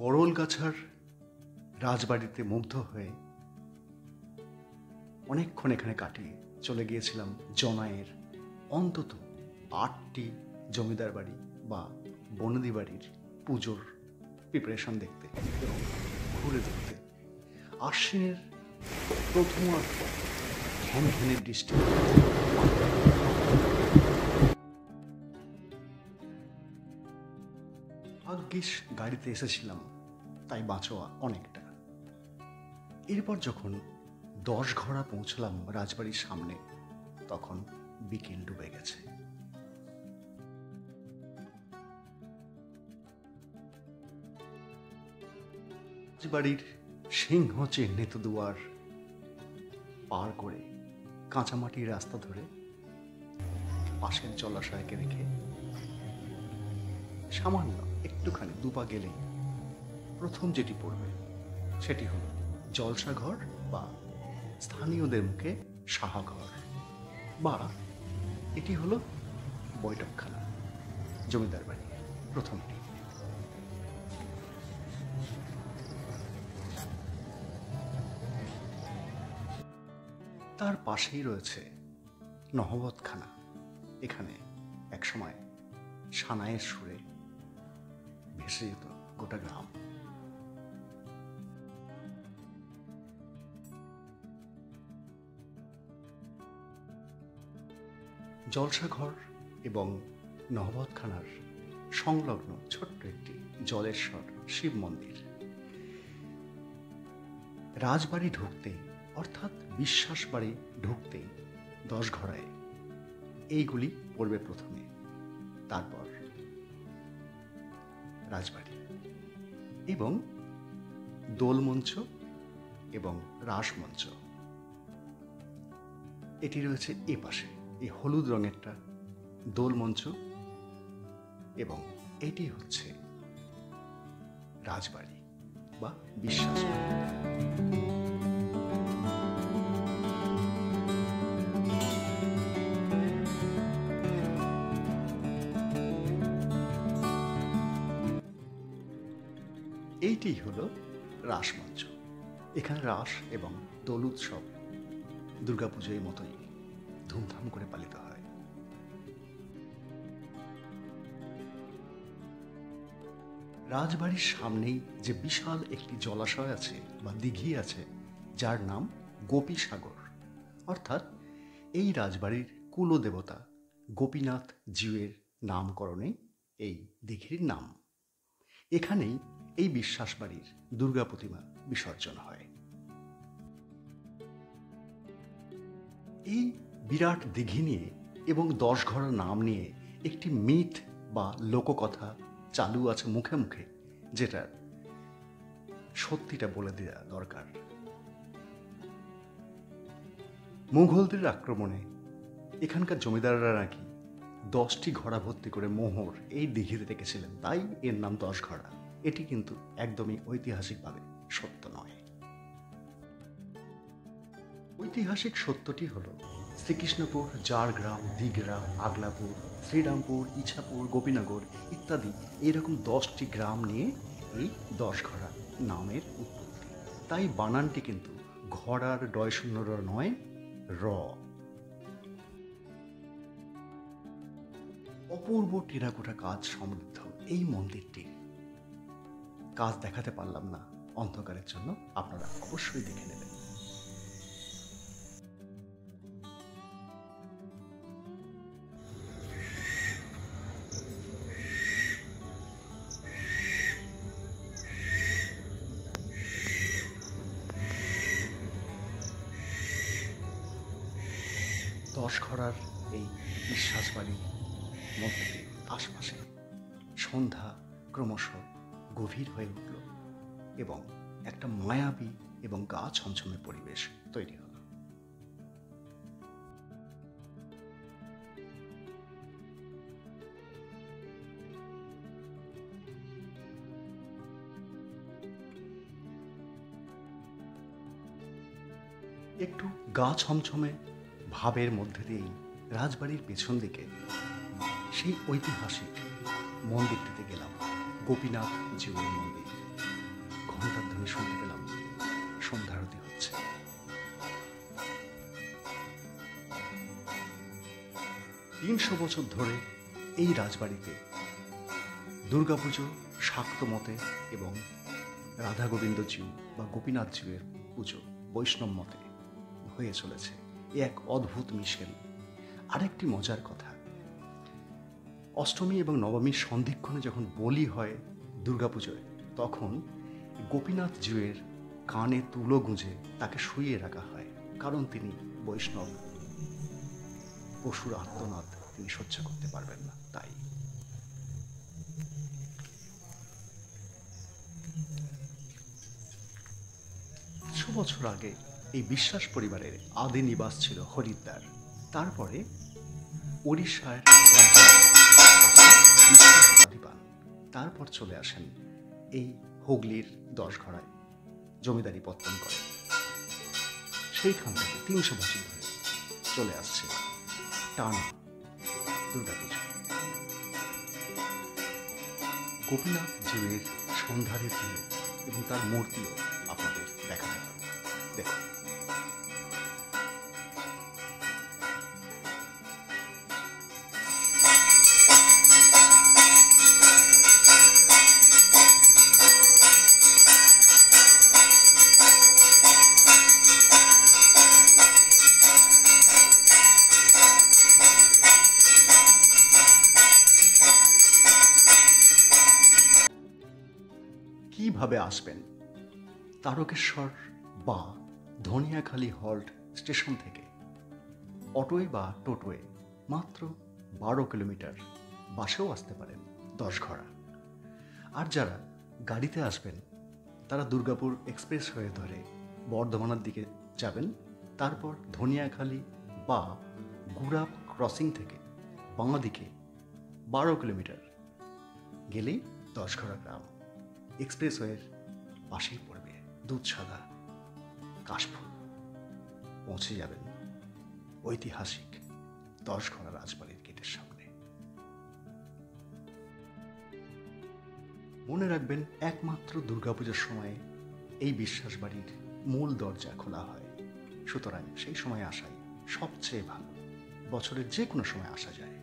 করলগাছার রাজবাড়িতে মুগ্ধ হয়ে অনেকক্ষণ এখানে কাটিয়ে চলে গিয়েছিলাম জনায়ের অন্তত 8টি জমিদার বাড়ি বা বনদি বাড়ির পুজোর প্রিপারেশন দেখতে এবং ঘুরে দেখতে। আশ্বিনের প্রথম আর ঘ্যান ঘ্যানের বৃষ্টি, ভাগ্যিস গাড়িতে এসেছিলাম, তাই বাঁচোয়া অনেকটা। এরপর যখন 10 ঘড়া পৌঁছলাম রাজবাড়ির সামনে, তখন বিকেল ডুবে গেছে। রাজবাড়ির সিংহ চিহ্নিত দুয়ার পার করে কাঁচামাটির রাস্তা ধরে পাশের জলাশয়কে রেখে সামান্য একটুখানি দুপা গেলেই প্রথম যেটি পড়বে সেটি হল জলসাঘর বা স্থানীয়দের মুখে সাহাঘর, বা এটি হলো বৈঠকখানা, জমিদার বাড়ি প্রথমটি। তার পাশেই রয়েছে নহবতখানা। এখানে একসময় সানাইয়ের সুরে ভেসে যেত গোটা গ্রাম। জলসাঘর এবং নহবতখানার সংলগ্ন ছোট্ট একটি জলেশ্বর শিব মন্দির। রাজবাড়ি ঢুকতে অর্থাৎ বিশ্বাস বাড়ি ঢুকতে 10 ঘড়ায় এইগুলি পড়বে প্রথমে, তারপর রাজবাড়ি এবং দোলমঞ্চ এবং রাসমঞ্চ। এটি রয়েছে এ পাশে, এই হলুদ রঙেরটা দোলমঞ্চ, এবং এটি হচ্ছে রাজবাড়ি বা বিশ্বাস বাড়ি। এইটি হলো রাসমঞ্চ। এখানে রাস এবং দোল উৎসব দুর্গাপুজোর মতোই ধুমধাম করে পালিত হয়। রাজবাড়ির সামনেই যে বিশাল একটি জলাশয় আছে বা দিঘি আছে, যার নাম গোপীসাগর, অর্থাৎ এই রাজবাড়ির কুলদেবতা গোপীনাথ জিউয়ের নামকরণে এই দিঘির নাম। এখানেই এই বিশ্বাস বাড়ির দুর্গা প্রতিমা বিসর্জন হয়। এই বিরাট দিঘি নিয়ে এবং 10 ঘড়া নাম নিয়ে একটি মিথ বা লোককথা চালু আছে মুখে মুখে, যেটার সত্যিটা বলে দেওয়া দরকার। মুঘলদের আক্রমণে এখানকার জমিদাররা নাকি 10টি ঘোড়া ভর্তি করে মোহর এই দিঘিতে রেখেছিলেন, তাই এর নাম 10 ঘড়া। এটি কিন্তু একদমই ঐতিহাসিকভাবে সত্য নয়। ঐতিহাসিক সত্যটি হল শ্রীকৃষ্ণপুর, ঝাড়গ্রাম, দিঘরা, আগলাপুর, শ্রীরামপুর, ইছাপুর, গোপীনগর ইত্যাদি এরকম 10টি গ্রাম নিয়ে এই 10 ঘড়া নামের উৎপত্তি। তাই বানানটি কিন্তু ঘড়ার ডয়শূন্য র নয়, র। অপূর্ব টেরাকোটা কাজ সমৃদ্ধ এই মন্দিরটি কাজ দেখাতে পারলাম না অন্ধকারের জন্য, আপনারা অবশ্যই দেখে নেবেন। দশ ঘড়ার এই বিশ্বাস বাড়ির মধ্যে আশপাশে সন্ধ্যা ক্রমশ গভীর হয়ে উঠল এবং একটা মায়াবী এবং গা ছমছমে পরিবেশ তৈরি হল। একটু গা ছমছমে ভাবের মধ্যে দিয়েই রাজবাড়ির পেছন দিকে সেই ঐতিহাসিক মন্দিরটিতে গেলাম, গোপীনাথ জিউয়ের মন্দির। ঘণ্টার ধ্বনি শুনতে পেলাম, সন্ধ্যারতি হচ্ছে। ৩০০ বছর ধরে এই রাজবাড়িতে দুর্গাপুজো শাক্ত মতে এবং রাধা গোবিন্দ জিউ বা গোপীনাথ জিউয়ের পুজো বৈষ্ণব মতে হয়ে চলেছে। এ এক অদ্ভুত মিশেল। আরেকটি মজার কথা, অষ্টমী এবং নবমীর সন্ধিক্ষণে যখন বলি হয় দুর্গাপুজোয়, তখন গোপীনাথ জিউয়ের কানে তুলো গুঁজে তাকে শুইয়ে রাখা হয়, কারণ তিনি বৈষ্ণব। পশুর আর্তনাদ তিনি সহ্য করতে পারবেন না। তাই ১০০ বছর আগে এই বিশ্বাস পরিবারের আদি নিবাস ছিল হরিদ্বার। তারপরে ওড়িশার রাজা বিশ্বাস উপাধি পান। তারপর চলে আসেন এই হুগলির ১০ ঘড়ায় জমিদারি পত্তন করে। সেইখান থেকে ৩০০ বছর ধরে চলে আসছে টানা দুর্গাপুজো। গোপীনাথ জিউয়ের সন্ধ্যারের দিন এবং তার মূর্তিও আপনাদের দেখাতে পারব। দেখুন, কিভাবে আসবেন? তারকেশ্বর বা ধনিয়াখালী হল্ট স্টেশন থেকে অটোয় বা টোটোয় মাত্র ১২ কিলোমিটার, বাসেও আসতে পারেন ১০ ঘড়া। আর যারা গাড়িতে আসবেন তারা দুর্গাপুর এক্সপ্রেস হয়ে ধরে বর্ধমানের দিকে যাবেন। তারপর ধনিয়াখালী বা গুড়াপ ক্রসিং থেকে বাঁ দিকে ১২ কিলোমিটার গেলেই ১০ ঘড়া গ্রাম। এক্সপ্রেসওয়ের পাশেই পড়বে দুধসাদা কাশফুল। পৌঁছে যাবেন ঐতিহাসিক ১০ ঘড়া রাজবাড়ির গেটের সামনে। মনে রাখবেন, একমাত্র দুর্গাপূজার সময় এই বিশ্বাস বাড়ির মূল দরজা খোলা হয়। সুতরাং সেই সময় আসাই সবচেয়ে ভালো। বছরের যে কোনো সময় আসা যায়।